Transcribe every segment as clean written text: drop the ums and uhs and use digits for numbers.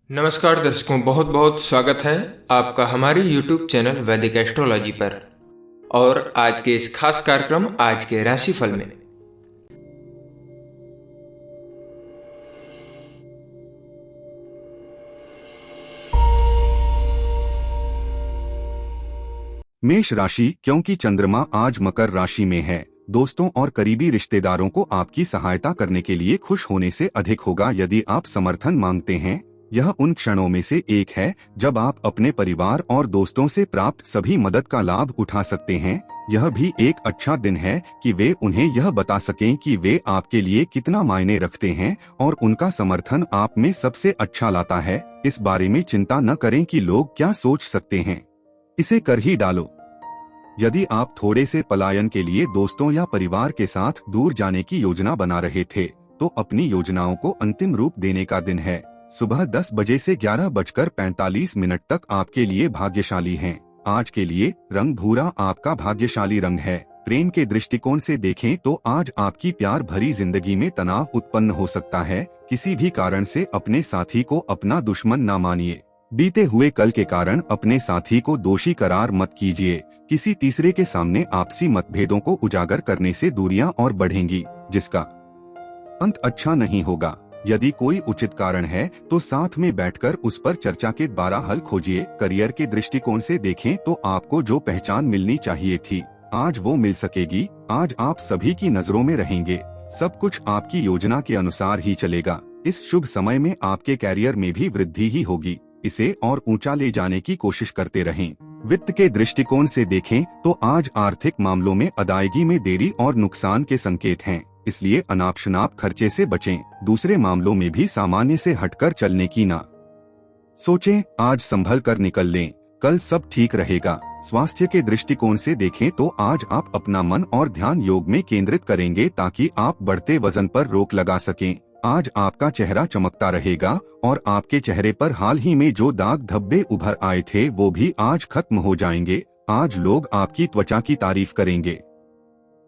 नमस्कार दर्शकों, बहुत बहुत स्वागत है आपका हमारे YouTube चैनल वैदिक एस्ट्रोलॉजी पर। और आज के इस खास कार्यक्रम आज के राशिफल में मेष राशि, क्योंकि चंद्रमा आज मकर राशि में है, दोस्तों और करीबी रिश्तेदारों को आपकी सहायता करने के लिए खुश होने से अधिक होगा। यदि आप समर्थन मांगते हैं, यह उन क्षणों में से एक है जब आप अपने परिवार और दोस्तों से प्राप्त सभी मदद का लाभ उठा सकते हैं। यह भी एक अच्छा दिन है कि वे उन्हें यह बता सकें कि वे आपके लिए कितना मायने रखते हैं और उनका समर्थन आप में सबसे अच्छा लाता है। इस बारे में चिंता न करें कि लोग क्या सोच सकते हैं, इसे कर ही डालो। यदि आप थोड़े से पलायन के लिए दोस्तों या परिवार के साथ दूर जाने की योजना बना रहे थे, तो अपनी योजनाओं को अंतिम रूप देने का दिन है। सुबह 10 बजे से 11:45 तक आपके लिए भाग्यशाली हैं। आज के लिए रंग भूरा आपका भाग्यशाली रंग है। प्रेम के दृष्टिकोण से देखें तो आज आपकी प्यार भरी जिंदगी में तनाव उत्पन्न हो सकता है। किसी भी कारण से अपने साथी को अपना दुश्मन न मानिए। बीते हुए कल के कारण अपने साथी को दोषी करार मत कीजिए। किसी तीसरे के सामने आपसी मतभेदों को उजागर करने से दूरियां और बढ़ेंगी, जिसका अंत अच्छा नहीं होगा। यदि कोई उचित कारण है तो साथ में बैठकर उस पर चर्चा के द्वारा हल खोजिए। करियर के दृष्टिकोण से देखें तो आपको जो पहचान मिलनी चाहिए थी, आज वो मिल सकेगी। आज आप सभी की नजरों में रहेंगे। सब कुछ आपकी योजना के अनुसार ही चलेगा। इस शुभ समय में आपके कैरियर में भी वृद्धि ही होगी। इसे और ऊंचा ले जाने की कोशिश करते रहें। वित्त के दृष्टिकोण से देखें तो आज आर्थिक मामलों में अदायगी में देरी और नुकसान के संकेत हैं, इसलिए अनाप शनाप खर्चे से बचें। दूसरे मामलों में भी सामान्य से हटकर चलने की ना सोचें। आज संभल कर निकल लें, कल सब ठीक रहेगा। स्वास्थ्य के दृष्टिकोण से देखें तो आज आप अपना मन और ध्यान योग में केंद्रित करेंगे ताकि आप बढ़ते वजन पर रोक लगा सकें। आज आपका चेहरा चमकता रहेगा और आपके चेहरे पर हाल ही में जो दाग धब्बे उभर आए थे वो भी आज खत्म हो जाएंगे। आज लोग आपकी त्वचा की तारीफ करेंगे।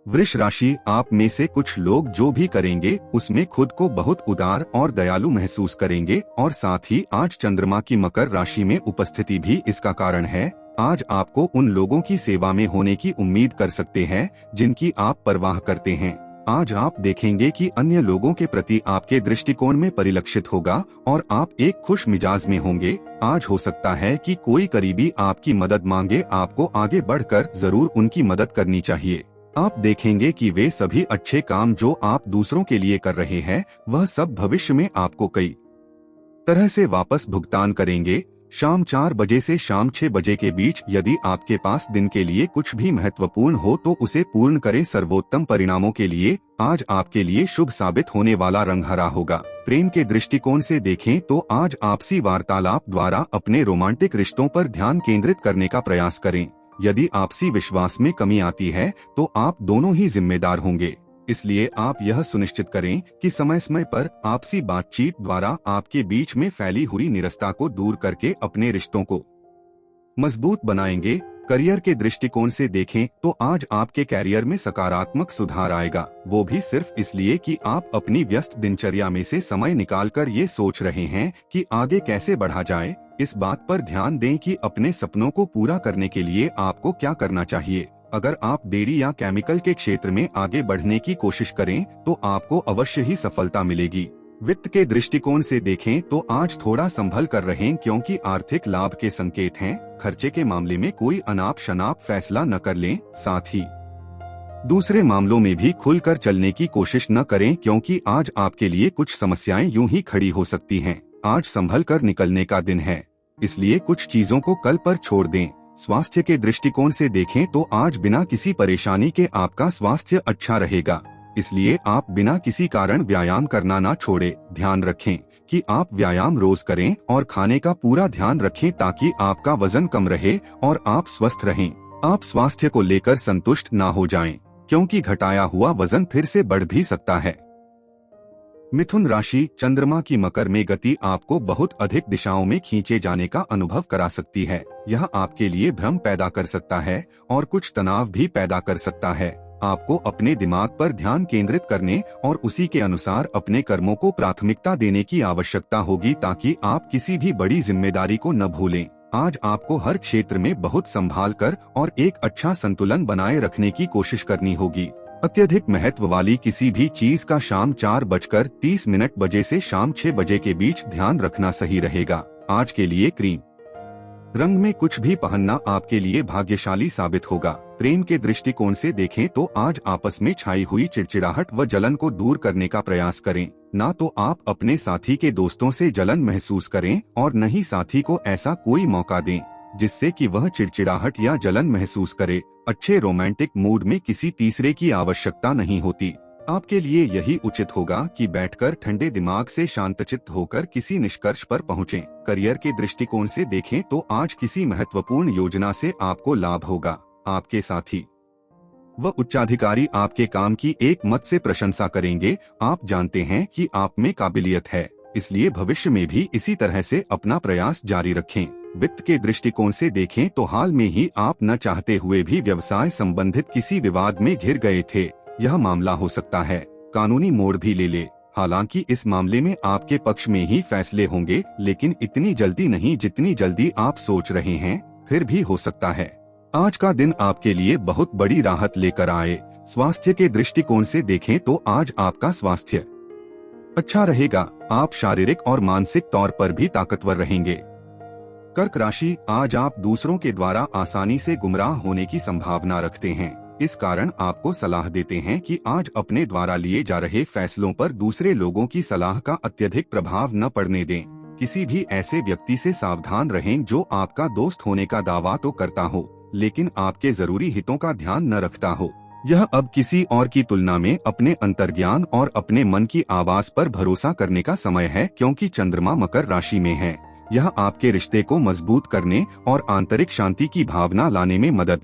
वृष राशि, आप में से कुछ लोग जो भी करेंगे उसमें खुद को बहुत उदार और दयालु महसूस करेंगे और साथ ही आज चंद्रमा की मकर राशि में उपस्थिति भी इसका कारण है। आज आपको उन लोगों की सेवा में होने की उम्मीद कर सकते हैं जिनकी आप परवाह करते हैं। आज आप देखेंगे कि अन्य लोगों के प्रति आपके दृष्टिकोण में परिलक्षित होगा और आप एक खुश मिजाज में होंगे। आज हो सकता है कि कोई करीबी आपकी मदद मांगे। आपको आगे बढ़कर जरूर उनकी मदद करनी चाहिए। आप देखेंगे कि वे सभी अच्छे काम जो आप दूसरों के लिए कर रहे हैं, वह सब भविष्य में आपको कई तरह से वापस भुगतान करेंगे। शाम 4 बजे से शाम 6 बजे के बीच यदि आपके पास दिन के लिए कुछ भी महत्वपूर्ण हो तो उसे पूर्ण करें। सर्वोत्तम परिणामों के लिए आज आपके लिए शुभ साबित होने वाला रंग हरा होगा। प्रेम के दृष्टिकोण से देखें तो आज आपसी वार्तालाप द्वारा अपने रोमांटिक रिश्तों पर ध्यान केंद्रित करने का प्रयास करें। यदि आपसी विश्वास में कमी आती है तो आप दोनों ही जिम्मेदार होंगे, इसलिए आप यह सुनिश्चित करें कि समय समय पर आपसी बातचीत द्वारा आपके बीच में फैली हुई निरस्ता को दूर करके अपने रिश्तों को मजबूत बनाएंगे। करियर के दृष्टिकोण से देखें तो आज आपके कैरियर में सकारात्मक सुधार आएगा, वो भी सिर्फ इसलिए कि आप अपनी व्यस्त दिनचर्या में से समय निकालकर ये सोच रहे हैं कि आगे कैसे बढ़ा जाए। इस बात पर ध्यान दें कि अपने सपनों को पूरा करने के लिए आपको क्या करना चाहिए। अगर आप डेयरी या केमिकल के क्षेत्र में आगे बढ़ने की कोशिश करें तो आपको अवश्य ही सफलता मिलेगी। वित्त के दृष्टिकोण से देखें तो आज थोड़ा संभल कर रहें क्योंकि आर्थिक लाभ के संकेत हैं। खर्चे के मामले में कोई अनाप शनाप फैसला न कर लें। साथ ही दूसरे मामलों में भी खुलकर चलने की कोशिश न करें क्योंकि आज आपके लिए कुछ समस्याएं यूं ही खड़ी हो सकती हैं। आज संभल कर निकलने का दिन है, इसलिए कुछ चीजों को कल पर छोड़ दें। स्वास्थ्य के दृष्टिकोण से देखें तो आज बिना किसी परेशानी के आपका स्वास्थ्य अच्छा रहेगा, इसलिए आप बिना किसी कारण व्यायाम करना ना छोड़े। ध्यान रखें कि आप व्यायाम रोज करें और खाने का पूरा ध्यान रखें ताकि आपका वजन कम रहे और आप स्वस्थ रहें। आप स्वास्थ्य को लेकर संतुष्ट ना हो जाएं, क्योंकि घटाया हुआ वजन फिर से बढ़ भी सकता है। मिथुन राशि, चंद्रमा की मकर में गति आपको बहुत अधिक दिशाओं में खींचे जाने का अनुभव करा सकती है। यह आपके लिए भ्रम पैदा कर सकता है और कुछ तनाव भी पैदा कर सकता है। आपको अपने दिमाग पर ध्यान केंद्रित करने और उसी के अनुसार अपने कर्मों को प्राथमिकता देने की आवश्यकता होगी ताकि आप किसी भी बड़ी जिम्मेदारी को न भूलें। आज आपको हर क्षेत्र में बहुत संभाल कर और एक अच्छा संतुलन बनाए रखने की कोशिश करनी होगी। अत्यधिक महत्व वाली किसी भी चीज का शाम 4:30 बजे से शाम 6 बजे के बीच ध्यान रखना सही रहेगा। आज के लिए क्रीम रंग में कुछ भी पहनना आपके लिए भाग्यशाली साबित होगा। प्रेम के दृष्टिकोण से देखें तो आज आपस में छाई हुई चिड़चिड़ाहट व जलन को दूर करने का प्रयास करें। ना तो आप अपने साथी के दोस्तों से जलन महसूस करें और न ही साथी को ऐसा कोई मौका दें जिससे कि वह चिड़चिड़ाहट या जलन महसूस करे। अच्छे रोमांटिक मूड में किसी तीसरे की आवश्यकता नहीं होती। आपके लिए यही उचित होगा कि बैठकर ठंडे दिमाग से शांतचित्त होकर किसी निष्कर्ष पर पहुंचें। करियर के दृष्टिकोण से देखें तो आज किसी महत्वपूर्ण योजना से आपको लाभ होगा। आपके साथी व उच्चाधिकारी आपके काम की एक मत से प्रशंसा करेंगे। आप जानते हैं कि आप में काबिलियत है, इसलिए भविष्य में भी इसी तरह से अपना प्रयास जारी रखें। वित्त के दृष्टिकोण से देखें तो हाल में ही आप न चाहते हुए भी व्यवसाय संबंधित किसी विवाद में घिर गए थे। यह मामला हो सकता है कानूनी मोड़ भी ले ले। हालांकि इस मामले में आपके पक्ष में ही फैसले होंगे, लेकिन इतनी जल्दी नहीं जितनी जल्दी आप सोच रहे हैं। फिर भी हो सकता है आज का दिन आपके लिए बहुत बड़ी राहत लेकर आए। स्वास्थ्य के दृष्टिकोण से देखें तो आज आपका स्वास्थ्य अच्छा रहेगा। आप शारीरिक और मानसिक तौर पर भी ताकतवर रहेंगे। कर्क राशि, आज आप दूसरों के द्वारा आसानी से गुमराह होने की संभावना रखते हैं। इस कारण आपको सलाह देते हैं कि आज अपने द्वारा लिए जा रहे फैसलों पर दूसरे लोगों की सलाह का अत्यधिक प्रभाव न पड़ने दें। किसी भी ऐसे व्यक्ति से सावधान रहें जो आपका दोस्त होने का दावा तो करता हो लेकिन आपके जरूरी हितों का ध्यान न रखता हो। यह अब किसी और की तुलना में अपने अंतर्ज्ञान और अपने मन की आवाज पर भरोसा करने का समय है, क्योंकि चंद्रमा मकर राशि में है। यह आपके रिश्ते को मजबूत करने और आंतरिक शांति की भावना लाने में मदद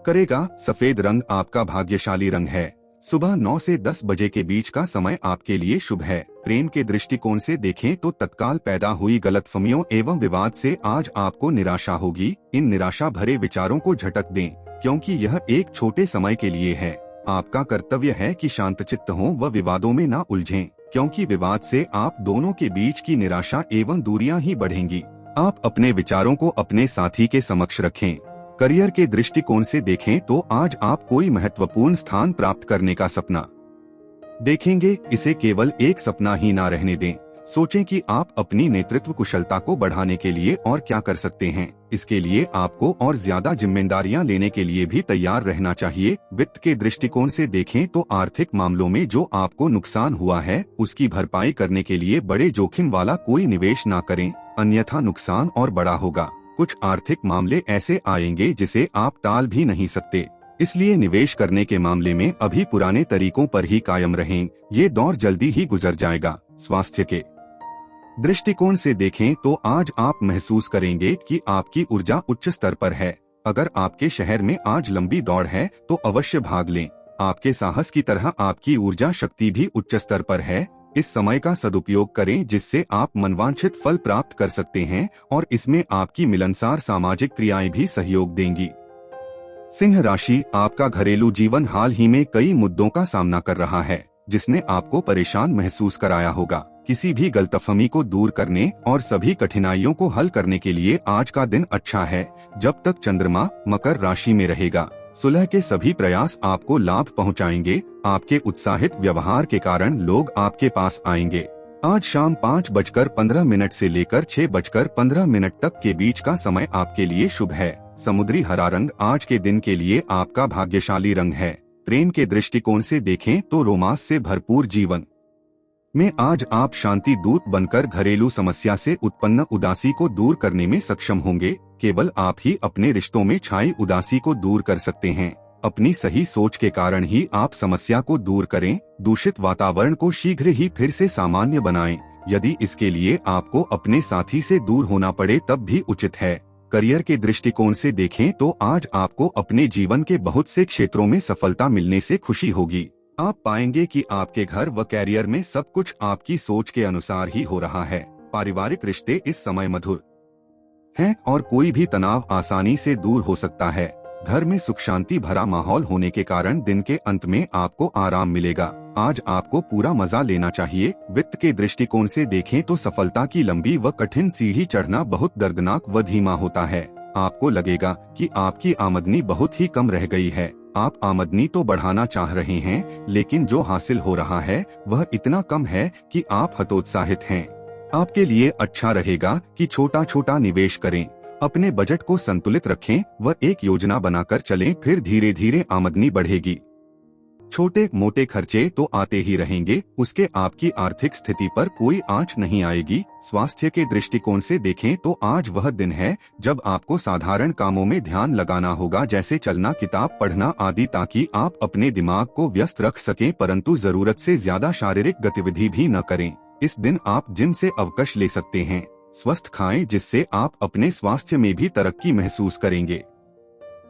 करेगा। सफेद रंग आपका भाग्यशाली रंग है। सुबह 9 से 10 बजे के बीच का समय आपके लिए शुभ है। प्रेम के दृष्टिकोण से देखें तो तत्काल पैदा हुई गलतफहमियों एवं विवाद से आज आपको निराशा होगी। इन निराशा भरे विचारों को झटक दें, क्योंकि यह एक छोटे समय के लिए है। आपका कर्तव्य है कि शांतचित्त हों व विवादों में न उलझें, क्योंकि विवाद से आप दोनों के बीच की निराशा एवं दूरियां ही बढ़ेंगी। आप अपने विचारों को अपने साथी के समक्ष रखें। करियर के दृष्टिकोण से देखें तो आज आप कोई महत्वपूर्ण स्थान प्राप्त करने का सपना देखेंगे। इसे केवल एक सपना ही ना रहने दें। सोचें कि आप अपनी नेतृत्व कुशलता को बढ़ाने के लिए और क्या कर सकते हैं। इसके लिए आपको और ज्यादा जिम्मेदारियां लेने के लिए भी तैयार रहना चाहिए। वित्त के दृष्टिकोण से देखें तो आर्थिक मामलों में जो आपको नुकसान हुआ है उसकी भरपाई करने के लिए बड़े जोखिम वाला कोई निवेश ना करें, अन्यथा नुकसान और बड़ा होगा। कुछ आर्थिक मामले ऐसे आएंगे जिसे आप टाल भी नहीं सकते, इसलिए निवेश करने के मामले में अभी पुराने तरीकों पर ही कायम रहें। ये दौर जल्दी ही गुजर जाएगा। स्वास्थ्य के दृष्टिकोण से देखें तो आज आप महसूस करेंगे कि आपकी ऊर्जा उच्च स्तर पर है। अगर आपके शहर में आज लंबी दौड़ है तो अवश्य भाग लें। आपके साहस की तरह आपकी ऊर्जा शक्ति भी उच्च स्तर पर है। इस समय का सदुपयोग करें जिससे आप मनवांछित फल प्राप्त कर सकते हैं और इसमें आपकी मिलनसार सामाजिक क्रियाएं भी सहयोग देंगी। सिंह राशि, आपका घरेलू जीवन हाल ही में कई मुद्दों का सामना कर रहा है जिसने आपको परेशान महसूस कराया होगा। किसी भी गलतफहमी को दूर करने और सभी कठिनाइयों को हल करने के लिए आज का दिन अच्छा है। जब तक चंद्रमा मकर राशि में रहेगा, सुलह के सभी प्रयास आपको लाभ पहुंचाएंगे। आपके उत्साहित व्यवहार के कारण लोग आपके पास आएंगे। आज शाम 5:15 से लेकर 6:15 तक के बीच का समय आपके लिए शुभ है। समुद्री हरा रंग आज के दिन के लिए आपका भाग्यशाली रंग है। प्रेम के दृष्टिकोण से देखें तो रोमांस से भरपूर जीवन में आज आप शांति दूत बनकर घरेलू समस्या से उत्पन्न उदासी को दूर करने में सक्षम होंगे। केवल आप ही अपने रिश्तों में छाई उदासी को दूर कर सकते हैं। अपनी सही सोच के कारण ही आप समस्या को दूर करें। दूषित वातावरण को शीघ्र ही फिर से सामान्य बनाएं। यदि इसके लिए आपको अपने साथी से दूर होना पड़े तब भी उचित है। करियर के दृष्टिकोण से देखें तो आज आपको अपने जीवन के बहुत से क्षेत्रों में सफलता मिलने से खुशी होगी। आप पाएंगे कि आपके घर व कैरियर में सब कुछ आपकी सोच के अनुसार ही हो रहा है। पारिवारिक रिश्ते इस समय मधुर हैं और कोई भी तनाव आसानी से दूर हो सकता है। घर में सुख शांति भरा माहौल होने के कारण दिन के अंत में आपको आराम मिलेगा। आज आपको पूरा मजा लेना चाहिए। वित्त के दृष्टिकोण से देखें तो सफलता की लंबी व कठिन सीढ़ी चढ़ना बहुत दर्दनाक व धीमा होता है। आपको लगेगा कि आपकी आमदनी बहुत ही कम रह गई है। आप आमदनी तो बढ़ाना चाह रहे हैं, लेकिन जो हासिल हो रहा है वह इतना कम है कि आप हतोत्साहित हैं। आपके लिए अच्छा रहेगा कि छोटा छोटा निवेश करें, अपने बजट को संतुलित रखें व एक योजना बनाकर चलें, फिर धीरे धीरे आमदनी बढ़ेगी। छोटे मोटे खर्चे तो आते ही रहेंगे, उसके आपकी आर्थिक स्थिति पर कोई आंच नहीं आएगी। स्वास्थ्य के दृष्टिकोण से देखें तो आज वह दिन है जब आपको साधारण कामों में ध्यान लगाना होगा, जैसे चलना, किताब पढ़ना आदि, ताकि आप अपने दिमाग को व्यस्त रख सकें, परंतु जरूरत से ज्यादा शारीरिक गतिविधि भी न करें। इस दिन आप जिम से अवकाश ले सकते हैं। स्वस्थ खाएं, जिससे आप अपने स्वास्थ्य में भी तरक्की महसूस करेंगे।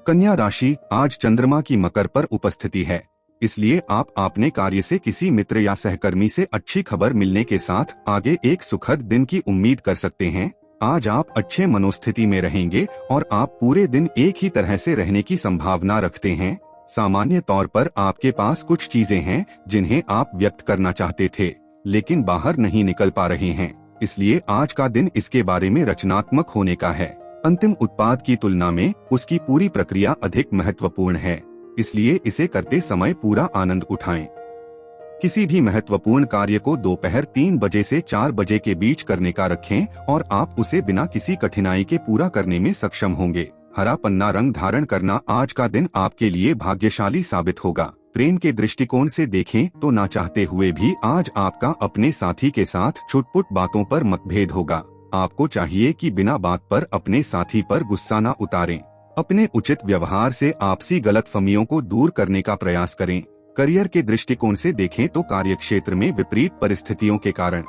कन्या राशि, आज चंद्रमा की मकर पर उपस्थिति है, इसलिए आप अपने कार्य से किसी मित्र या सहकर्मी से अच्छी खबर मिलने के साथ आगे एक सुखद दिन की उम्मीद कर सकते हैं। आज आप अच्छे मनोस्थिति में रहेंगे और आप पूरे दिन एक ही तरह से रहने की संभावना रखते हैं। सामान्य तौर पर आपके पास कुछ चीजें हैं जिन्हें आप व्यक्त करना चाहते थे, लेकिन बाहर नहीं निकल पा रहे हैं, इसलिए आज का दिन इसके बारे में रचनात्मक होने का है। अंतिम उत्पाद की तुलना में उसकी पूरी प्रक्रिया अधिक महत्वपूर्ण है, इसलिए इसे करते समय पूरा आनंद उठाएं। किसी भी महत्वपूर्ण कार्य को दोपहर 3 बजे से 4 बजे के बीच करने का रखें और आप उसे बिना किसी कठिनाई के पूरा करने में सक्षम होंगे। हरा पन्ना रंग धारण करना आज का दिन आपके लिए भाग्यशाली साबित होगा। प्रेम के दृष्टिकोण से देखें तो ना चाहते हुए भी आज आपका अपने साथी के साथ छुटपुट बातों पर मतभेद होगा। आपको चाहिए कि बिना बात पर अपने साथी पर गुस्सा न उतारें। अपने उचित व्यवहार से आपसी गलतफहमियों को दूर करने का प्रयास करें। करियर के दृष्टिकोण से देखें तो कार्यक्षेत्र में विपरीत परिस्थितियों के कारण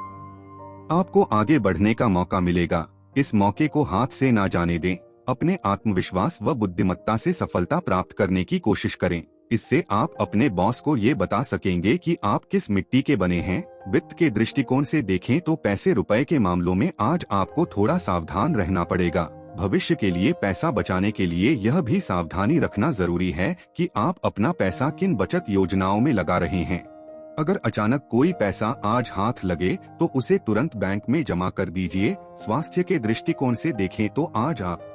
आपको आगे बढ़ने का मौका मिलेगा। इस मौके को हाथ से ना जाने दें। अपने आत्मविश्वास व बुद्धिमत्ता से सफलता प्राप्त करने की कोशिश करें। इससे आप अपने बॉस को ये बता सकेंगे कि आप किस मिट्टी के बने हैं। वित्त के दृष्टिकोण से देखें तो पैसे रुपए के मामलों में आज आपको थोड़ा सावधान रहना पड़ेगा। भविष्य के लिए पैसा बचाने के लिए यह भी सावधानी रखना जरूरी है कि आप अपना पैसा किन बचत योजनाओं में लगा रहे हैं। अगर अचानक कोई पैसा आज हाथ लगे तो उसे तुरंत बैंक में जमा कर दीजिए। स्वास्थ्य के दृष्टिकोण से देखें तो आज आप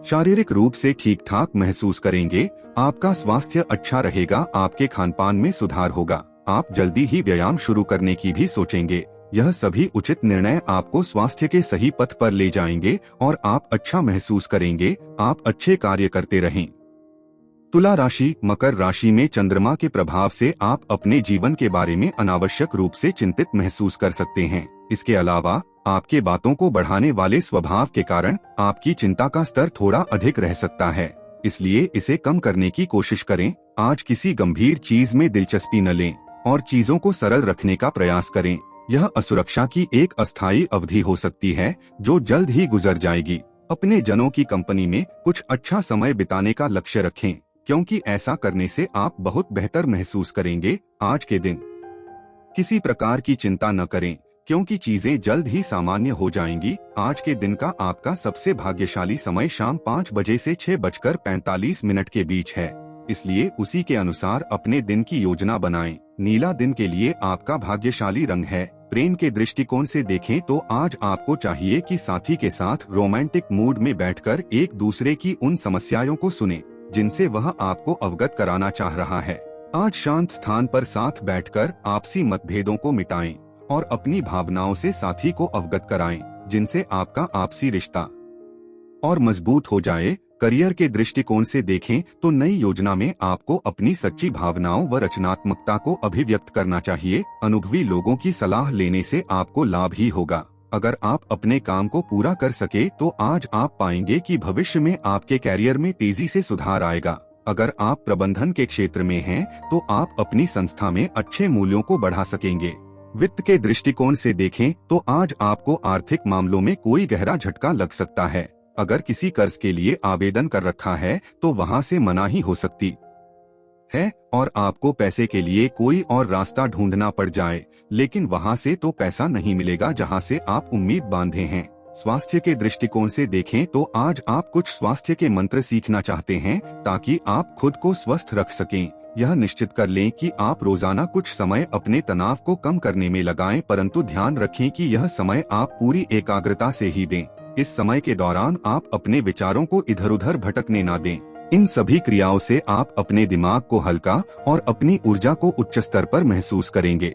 शारीरिक रूप से ठीक ठाक महसूस करेंगे। आपका स्वास्थ्य अच्छा रहेगा। आपके खानपान में सुधार होगा। आप जल्दी ही व्यायाम शुरू करने की भी सोचेंगे। यह सभी उचित निर्णय आपको स्वास्थ्य के सही पथ पर ले जाएंगे और आप अच्छा महसूस करेंगे। आप अच्छे कार्य करते रहें। तुला राशि, मकर राशि में चंद्रमा के प्रभाव से आप अपने जीवन के बारे में अनावश्यक रूप से चिंतित महसूस कर सकते हैं। इसके अलावा आपके बातों को बढ़ाने वाले स्वभाव के कारण आपकी चिंता का स्तर थोड़ा अधिक रह सकता है, इसलिए इसे कम करने की कोशिश करें। आज किसी गंभीर चीज में दिलचस्पी न लें और चीजों को सरल रखने का प्रयास करें। यह असुरक्षा की एक अस्थायी अवधि हो सकती है जो जल्द ही गुजर जाएगी। अपने जनों की कंपनी में कुछ अच्छा समय बिताने का लक्ष्य रखें, क्योंकि ऐसा करने से आप बहुत बेहतर महसूस करेंगे। आज के दिन किसी प्रकार की चिंता न करें, क्योंकि चीजें जल्द ही सामान्य हो जाएंगी। आज के दिन का आपका सबसे भाग्यशाली समय शाम 5 बजे से 6:45 के बीच है, इसलिए उसी के अनुसार अपने दिन की योजना बनाएं। नीला दिन के लिए आपका भाग्यशाली रंग है। प्रेम के दृष्टिकोण से देखें तो आज आपको चाहिए कि साथी के साथ रोमांटिक मूड में बैठकर एक दूसरे की उन समस्याओं को सुने जिनसे वह आपको अवगत कराना चाह रहा है। आज शांत स्थान पर साथ बैठकर आपसी मतभेदों को मिटाएं और अपनी भावनाओं से साथी को अवगत कराएं, जिनसे आपका आपसी रिश्ता और मजबूत हो जाए। करियर के दृष्टिकोण से देखें तो नई योजना में आपको अपनी सच्ची भावनाओं व रचनात्मकता को अभिव्यक्त करना चाहिए। अनुभवी लोगों की सलाह लेने से आपको लाभ ही होगा। अगर आप अपने काम को पूरा कर सके तो आज आप पाएंगे कि भविष्य में आपके कैरियर में तेजी से सुधार आएगा। अगर आप प्रबंधन के क्षेत्र में हैं तो आप अपनी संस्था में अच्छे मूल्यों को बढ़ा सकेंगे। वित्त के दृष्टिकोण से देखें तो आज आपको आर्थिक मामलों में कोई गहरा झटका लग सकता है। अगर किसी कर्ज के लिए आवेदन कर रखा है तो वहां से मनाही हो सकती है और आपको पैसे के लिए कोई और रास्ता ढूंढना पड़ जाए, लेकिन वहां से तो पैसा नहीं मिलेगा जहां से आप उम्मीद बांधे हैं। स्वास्थ्य के दृष्टिकोण से देखें तो आज आप कुछ स्वास्थ्य के मंत्र सीखना चाहते हैं ताकि आप खुद को स्वस्थ रख सकें। यह निश्चित कर लें कि आप रोजाना कुछ समय अपने तनाव को कम करने में लगाएं, परंतु ध्यान रखें कि यह समय आप पूरी एकाग्रता से ही दें। इस समय के दौरान आप अपने विचारों को इधर उधर भटकने ना दें। इन सभी क्रियाओं से आप अपने दिमाग को हल्का और अपनी ऊर्जा को उच्च स्तर पर महसूस करेंगे।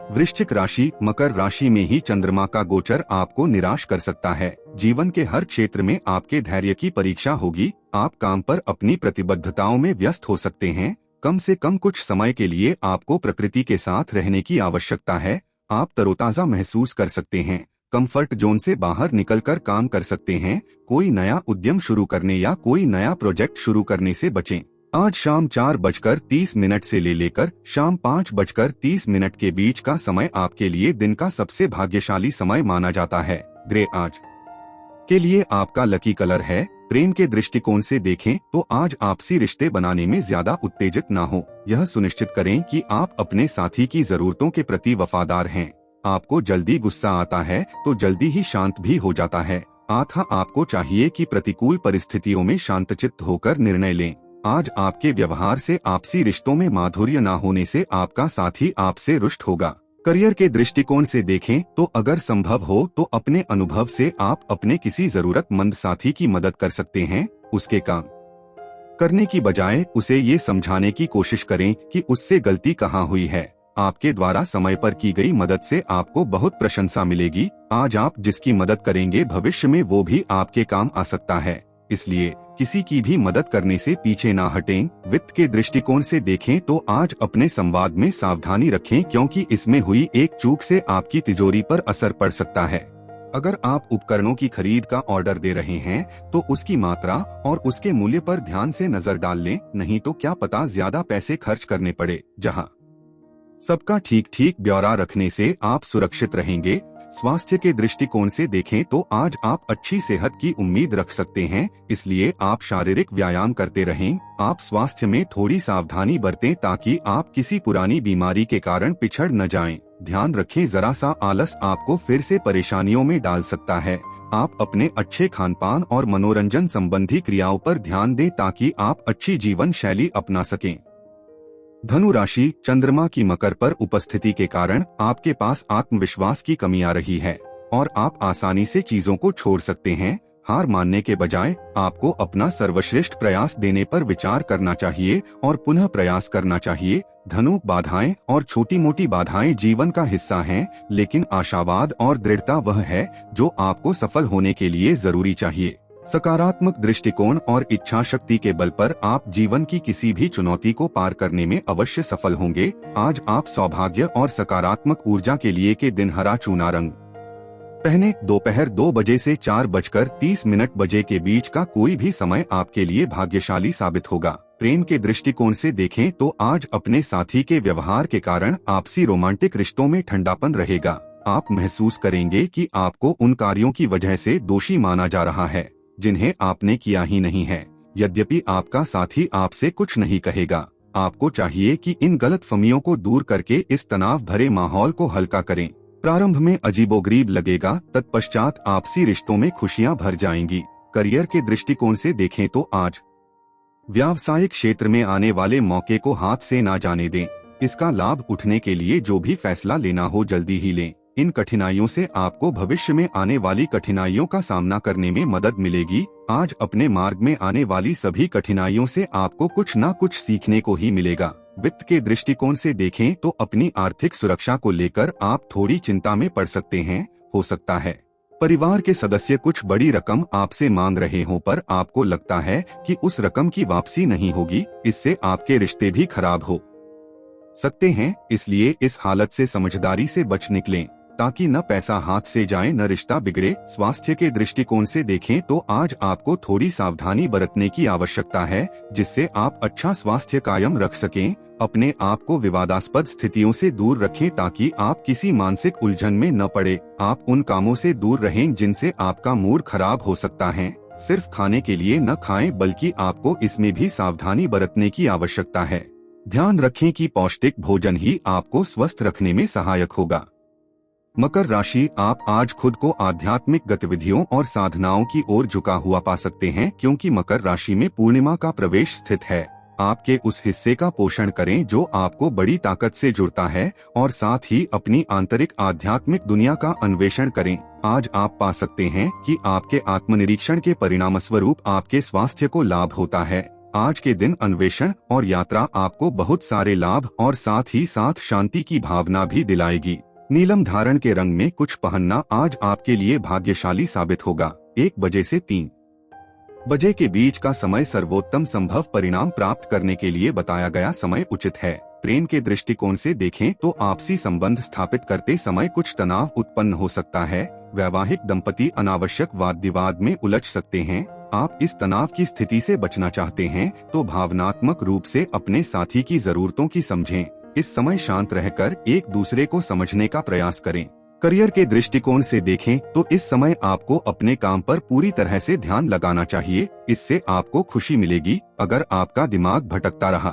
वृश्चिक राशि, मकर राशि में ही चंद्रमा का गोचर आपको निराश कर सकता है। जीवन के हर क्षेत्र में आपके धैर्य की परीक्षा होगी। आप काम पर अपनी प्रतिबद्धताओं में व्यस्त हो सकते हैं। कम से कम कुछ समय के लिए आपको प्रकृति के साथ रहने की आवश्यकता है। आप तरोताजा महसूस कर सकते हैं। कंफर्ट जोन से बाहर निकलकर काम कर सकते हैं। कोई नया उद्यम शुरू करने या कोई नया प्रोजेक्ट शुरू करने से बचें। आज शाम 4:30 से लेकर शाम 5:30 के बीच का समय आपके लिए दिन का सबसे भाग्यशाली समय माना जाता है। ग्रे आज के लिए आपका लकी कलर है। प्रेम के दृष्टिकोण से देखें तो आज आपसी रिश्ते बनाने में ज्यादा उत्तेजित ना हो। यह सुनिश्चित करें कि आप अपने साथी की जरूरतों के प्रति वफादार हैं। आपको जल्दी गुस्सा आता है तो जल्दी ही शांत भी हो जाता है। आपको चाहिए कि प्रतिकूल परिस्थितियों में शांतचित्त होकर निर्णय लें। आज आपके व्यवहार से आपसी रिश्तों में माधुर्य न होने से आपका साथी आपसे रुष्ट होगा। करियर के दृष्टिकोण से देखें तो अगर संभव हो तो अपने अनुभव से आप अपने किसी जरूरतमंद साथी की मदद कर सकते हैं। उसके काम करने की बजाय उसे ये समझाने की कोशिश करें कि उससे गलती कहाँ हुई है। आपके द्वारा समय पर की गई मदद से आपको बहुत प्रशंसा मिलेगी। आज आप जिसकी मदद करेंगे भविष्य में वो भी आपके काम आ सकता है, इसलिए किसी की भी मदद करने से पीछे ना हटें। वित्त के दृष्टिकोण से देखें तो आज अपने संवाद में सावधानी रखें, क्योंकि इसमें हुई एक चूक से आपकी तिजोरी पर असर पड़ सकता है। अगर आप उपकरणों की खरीद का ऑर्डर दे रहे हैं तो उसकी मात्रा और उसके मूल्य पर ध्यान से नजर डाल लें, नहीं तो क्या पता ज्यादा पैसे खर्च करने पड़े। जहां सबका ठीक ठीक ब्यौरा रखने से आप सुरक्षित रहेंगे। स्वास्थ्य के दृष्टिकोण से देखें तो आज आप अच्छी सेहत की उम्मीद रख सकते हैं, इसलिए आप शारीरिक व्यायाम करते रहें। आप स्वास्थ्य में थोड़ी सावधानी बरतें ताकि आप किसी पुरानी बीमारी के कारण पिछड़ न जाएं। ध्यान रखें, जरा सा आलस आपको फिर से परेशानियों में डाल सकता है। आप अपने अच्छे खानपान और मनोरंजन संबंधी क्रियाओं पर ध्यान दें ताकि आप अच्छी जीवन शैली अपना सकें। धनु राशि, चंद्रमा की मकर पर उपस्थिति के कारण आपके पास आत्मविश्वास की कमी आ रही है और आप आसानी से चीजों को छोड़ सकते हैं। हार मानने के बजाय आपको अपना सर्वश्रेष्ठ प्रयास देने पर विचार करना चाहिए और पुनः प्रयास करना चाहिए। धनु, बाधाएं और छोटी मोटी बाधाएं जीवन का हिस्सा हैं, लेकिन आशावाद और दृढ़ता वह है जो आपको सफल होने के लिए जरूरी चाहिए। सकारात्मक दृष्टिकोण और इच्छा शक्ति के बल पर आप जीवन की किसी भी चुनौती को पार करने में अवश्य सफल होंगे। आज आप सौभाग्य और सकारात्मक ऊर्जा के लिए के दिन हरा चूना रंग पहने। दोपहर 2 बजे से 4:30 बजे के बीच का कोई भी समय आपके लिए भाग्यशाली साबित होगा। प्रेम के दृष्टिकोण से देखें तो आज अपने साथी के व्यवहार के कारण आपसी रोमांटिक रिश्तों में ठंडापन रहेगा। आप महसूस करेंगे कि आपको उन कार्यों की वजह से दोषी माना जा रहा है जिन्हें आपने किया ही नहीं है। यद्यपि आपका साथी आपसे कुछ नहीं कहेगा, आपको चाहिए कि इन गलतफहमियों को दूर करके इस तनाव भरे माहौल को हल्का करें। प्रारंभ में अजीबोगरीब लगेगा, तत्पश्चात आपसी रिश्तों में खुशियां भर जाएंगी। करियर के दृष्टिकोण से देखें तो आज व्यावसायिक क्षेत्र में आने वाले मौके को हाथ से ना जाने दें। इसका लाभ उठने के लिए जो भी फैसला लेना हो जल्दी ही लें। इन कठिनाइयों से आपको भविष्य में आने वाली कठिनाइयों का सामना करने में मदद मिलेगी। आज अपने मार्ग में आने वाली सभी कठिनाइयों से आपको कुछ न कुछ सीखने को ही मिलेगा। वित्त के दृष्टिकोण से देखें तो अपनी आर्थिक सुरक्षा को लेकर आप थोड़ी चिंता में पड़ सकते हैं। हो सकता है परिवार के सदस्य कुछ बड़ी रकम आपसे मांग रहे हों, पर आपको लगता है कि उस रकम की वापसी नहीं होगी। इससे आपके रिश्ते भी खराब हो सकते हैं, इसलिए इस हालत से समझदारी से बच निकलें ताकि न पैसा हाथ से जाए न रिश्ता बिगड़े। स्वास्थ्य के दृष्टिकोण से देखें तो आज आपको थोड़ी सावधानी बरतने की आवश्यकता है, जिससे आप अच्छा स्वास्थ्य कायम रख सकें। अपने आप को विवादास्पद स्थितियों से दूर रखें ताकि आप किसी मानसिक उलझन में न पड़े। आप उन कामों से दूर रहें जिनसे आपका मूड खराब हो सकता है। सिर्फ खाने के लिए न खाएं, बल्कि आपको इसमें भी सावधानी बरतने की आवश्यकता है। ध्यान रखें कि पौष्टिक भोजन ही आपको स्वस्थ रखने में सहायक होगा। मकर राशि, आप आज खुद को आध्यात्मिक गतिविधियों और साधनाओं की ओर झुका हुआ पा सकते हैं, क्योंकि मकर राशि में पूर्णिमा का प्रवेश स्थित है। आपके उस हिस्से का पोषण करें जो आपको बड़ी ताकत से जुड़ता है और साथ ही अपनी आंतरिक आध्यात्मिक दुनिया का अन्वेषण करें। आज आप पा सकते हैं कि आपके आत्मनिरीक्षण के परिणाम स्वरूप आपके स्वास्थ्य को लाभ होता है। आज के दिन अन्वेषण और यात्रा आपको बहुत सारे लाभ और साथ ही साथ शांति की भावना भी दिलाएगी। नीलम धारण के रंग में कुछ पहनना आज आपके लिए भाग्यशाली साबित होगा। 1 बजे से 3 बजे के बीच का समय सर्वोत्तम संभव परिणाम प्राप्त करने के लिए बताया गया समय उचित है। प्रेम के दृष्टिकोण से देखें तो आपसी संबंध स्थापित करते समय कुछ तनाव उत्पन्न हो सकता है। वैवाहिक दंपति अनावश्यक वाद विवाद में उलझ सकते हैं। आप इस तनाव की स्थिति से बचना चाहते हैं तो भावनात्मक रूप से अपने साथी की जरूरतों की समझें। इस समय शांत रहकर एक दूसरे को समझने का प्रयास करें। करियर के दृष्टिकोण से देखें तो इस समय आपको अपने काम पर पूरी तरह से ध्यान लगाना चाहिए। इससे आपको खुशी मिलेगी। अगर आपका दिमाग भटकता रहा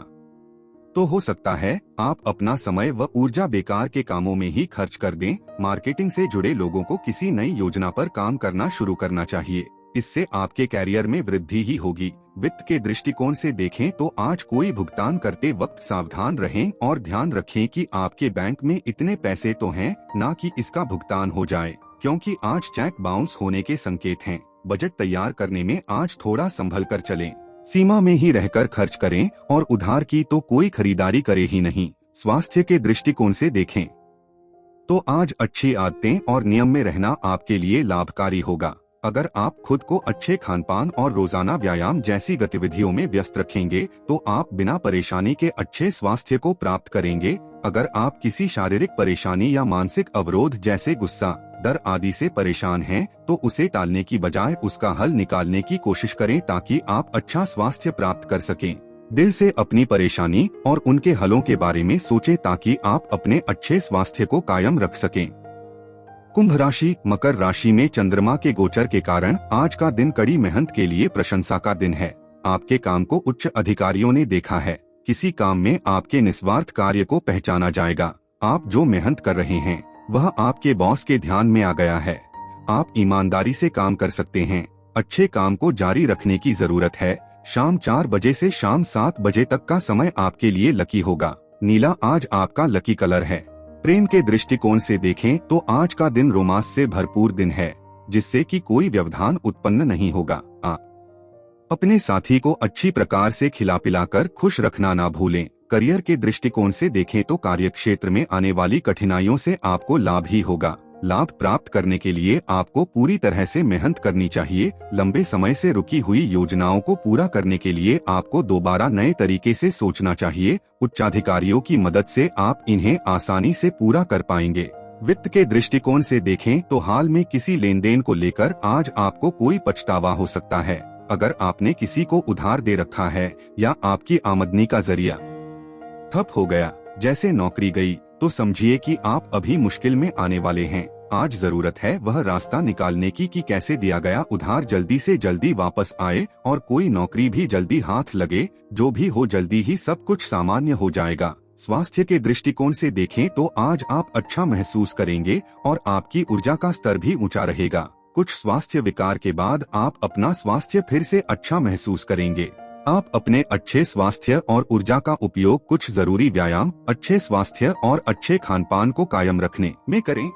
तो हो सकता है आप अपना समय व ऊर्जा बेकार के कामों में ही खर्च कर दें। मार्केटिंग से जुड़े लोगों को किसी नई योजना पर काम करना शुरू करना चाहिए। इससे आपके कैरियर में वृद्धि ही होगी। वित्त के दृष्टिकोण से देखें तो आज कोई भुगतान करते वक्त सावधान रहें और ध्यान रखें कि आपके बैंक में इतने पैसे तो हैं, ना कि इसका भुगतान हो जाए, क्योंकि आज चेक बाउंस होने के संकेत हैं। बजट तैयार करने में आज थोड़ा संभल कर चलें। सीमा में ही रहकर खर्च करें और उधार की तो कोई खरीदारी करे ही नहीं। स्वास्थ्य के दृष्टिकोण से देखें तो आज अच्छी आदतें और नियम में रहना आपके लिए लाभकारी होगा। अगर आप खुद को अच्छे खानपान और रोजाना व्यायाम जैसी गतिविधियों में व्यस्त रखेंगे तो आप बिना परेशानी के अच्छे स्वास्थ्य को प्राप्त करेंगे। अगर आप किसी शारीरिक परेशानी या मानसिक अवरोध जैसे गुस्सा, डर आदि से परेशान हैं, तो उसे टालने की बजाय उसका हल निकालने की कोशिश करें ताकि आप अच्छा स्वास्थ्य प्राप्त कर सकें। दिल से अपनी परेशानी और उनके हलों के बारे में सोचें ताकि आप अपने अच्छे स्वास्थ्य को कायम रख सकें। कुंभ राशि, मकर राशि में चंद्रमा के गोचर के कारण आज का दिन कड़ी मेहनत के लिए प्रशंसा का दिन है। आपके काम को उच्च अधिकारियों ने देखा है। किसी काम में आपके निस्वार्थ कार्य को पहचाना जाएगा। आप जो मेहनत कर रहे हैं वह आपके बॉस के ध्यान में आ गया है। आप ईमानदारी से काम कर सकते हैं। अच्छे काम को जारी रखने की जरूरत है। शाम 4 बजे से शाम 7 बजे तक का समय आपके लिए लकी होगा। नीला आज आपका लकी कलर है। प्रेम के दृष्टिकोण से देखें तो आज का दिन रोमांस से भरपूर दिन है, जिससे कि कोई व्यवधान उत्पन्न नहीं होगा। आप अपने साथी को अच्छी प्रकार से खिला पिलाकर खुश रखना ना भूलें। करियर के दृष्टिकोण से देखें तो कार्यक्षेत्र में आने वाली कठिनाइयों से आपको लाभ ही होगा। लाभ प्राप्त करने के लिए आपको पूरी तरह से मेहनत करनी चाहिए। लंबे समय से रुकी हुई योजनाओं को पूरा करने के लिए आपको दोबारा नए तरीके से सोचना चाहिए। उच्चाधिकारियों की मदद से आप इन्हें आसानी से पूरा कर पाएंगे। वित्त के दृष्टिकोण से देखें तो हाल में किसी लेन देन को लेकर आज आपको कोई पछतावा हो सकता है। अगर आपने किसी को उधार दे रखा है या आपकी आमदनी का जरिया ठप हो गया, जैसे नौकरी गई, तो समझिए कि आप अभी मुश्किल में आने वाले हैं। आज जरूरत है वह रास्ता निकालने की कि कैसे दिया गया उधार जल्दी से जल्दी वापस आए और कोई नौकरी भी जल्दी हाथ लगे। जो भी हो जल्दी ही सब कुछ सामान्य हो जाएगा। स्वास्थ्य के दृष्टिकोण से देखें तो आज आप अच्छा महसूस करेंगे और आपकी ऊर्जा का स्तर भी ऊंचा रहेगा। कुछ स्वास्थ्य विकार के बाद आप अपना स्वास्थ्य फिर से अच्छा महसूस करेंगे। आप अपने अच्छे स्वास्थ्य और ऊर्जा का उपयोग कुछ जरूरी व्यायाम, अच्छे स्वास्थ्य और अच्छे खानपान को कायम रखने में करें।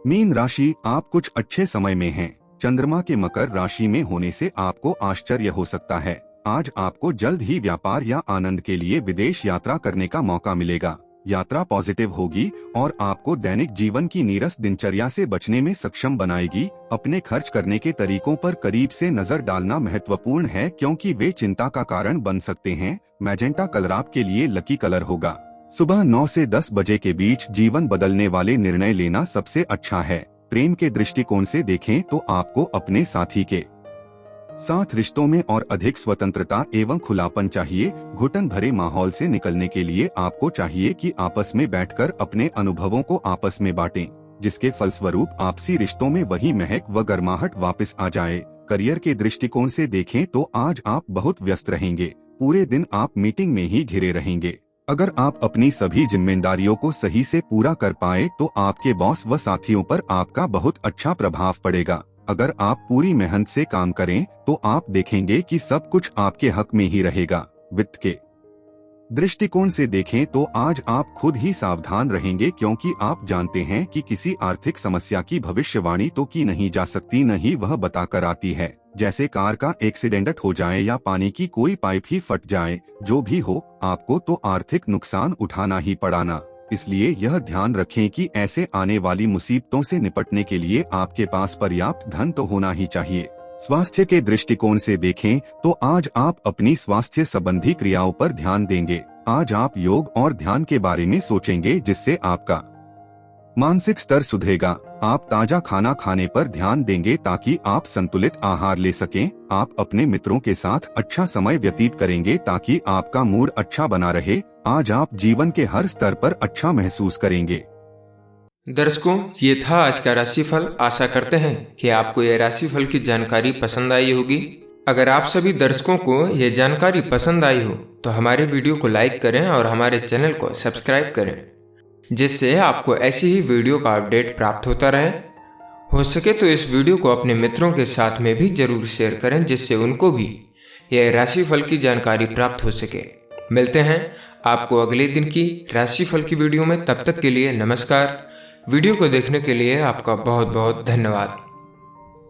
मीन राशि, आप कुछ अच्छे समय में हैं। चंद्रमा के मकर राशि में होने से आपको आश्चर्य हो सकता है। आज आपको जल्द ही व्यापार या आनंद के लिए विदेश यात्रा करने का मौका मिलेगा। यात्रा पॉजिटिव होगी और आपको दैनिक जीवन की नीरस दिनचर्या से बचने में सक्षम बनाएगी। अपने खर्च करने के तरीकों पर करीब से नजर डालना महत्वपूर्ण है, क्योंकि वे चिंता का कारण बन सकते हैं। मैजेंटा कलर आपके लिए लकी कलर होगा। सुबह 9 से 10 बजे के बीच जीवन बदलने वाले निर्णय लेना सबसे अच्छा है। प्रेम के दृष्टिकोण से देखें तो आपको अपने साथी के साथ रिश्तों में और अधिक स्वतंत्रता एवं खुलापन चाहिए। घुटन भरे माहौल से निकलने के लिए आपको चाहिए कि आपस में बैठकर अपने अनुभवों को आपस में बांटें, जिसके फलस्वरूप आपसी रिश्तों में वही महक व गर्माहट वापस आ जाए। करियर के दृष्टिकोण से देखें तो आज आप बहुत व्यस्त रहेंगे। पूरे दिन आप मीटिंग में ही घिरे रहेंगे। अगर आप अपनी सभी जिम्मेदारियों को सही से पूरा कर पाए तो आपके बॉस व साथियों पर आपका बहुत अच्छा प्रभाव पड़ेगा। अगर आप पूरी मेहनत से काम करें तो आप देखेंगे कि सब कुछ आपके हक में ही रहेगा। वित्त के दृष्टिकोण से देखें तो आज आप खुद ही सावधान रहेंगे, क्योंकि आप जानते हैं कि किसी आर्थिक समस्या की भविष्यवाणी तो की नहीं जा सकती, न ही वह बताकर आती है। जैसे कार का एक्सीडेंट हो जाए या पानी की कोई पाइप ही फट जाए, जो भी हो आपको तो आर्थिक नुकसान उठाना ही पड़ाना। इसलिए यह ध्यान रखें कि ऐसे आने वाली मुसीबतों से निपटने के लिए आपके पास पर्याप्त धन तो होना ही चाहिए। स्वास्थ्य के दृष्टिकोण से देखें तो आज आप अपनी स्वास्थ्य संबंधी क्रियाओं पर ध्यान देंगे। आज आप योग और ध्यान के बारे में सोचेंगे, जिससे आपका मानसिक स्तर सुधरेगा। आप ताजा खाना खाने पर ध्यान देंगे ताकि आप संतुलित आहार ले सकें। आप अपने मित्रों के साथ अच्छा समय व्यतीत करेंगे ताकि आपका मूड अच्छा बना रहे। आज आप जीवन के हर स्तर पर अच्छा महसूस करेंगे। दर्शकों, ये था आज का राशिफल। आशा करते हैं कि आपको यह राशिफल की जानकारी पसंद आई होगी। अगर आप सभी दर्शकों को यह जानकारी पसंद आई हो तो हमारे वीडियो को लाइक करें और हमारे चैनल को सब्सक्राइब करें, जिससे आपको ऐसी ही वीडियो का अपडेट प्राप्त होता रहे। हो सके तो इस वीडियो को अपने मित्रों के साथ में भी जरूर शेयर करें, जिससे उनको भी यह राशिफल की जानकारी प्राप्त हो सके। मिलते हैं आपको अगले दिन की राशिफल की वीडियो में। तब तक के लिए नमस्कार। वीडियो को देखने के लिए आपका बहुत बहुत धन्यवाद।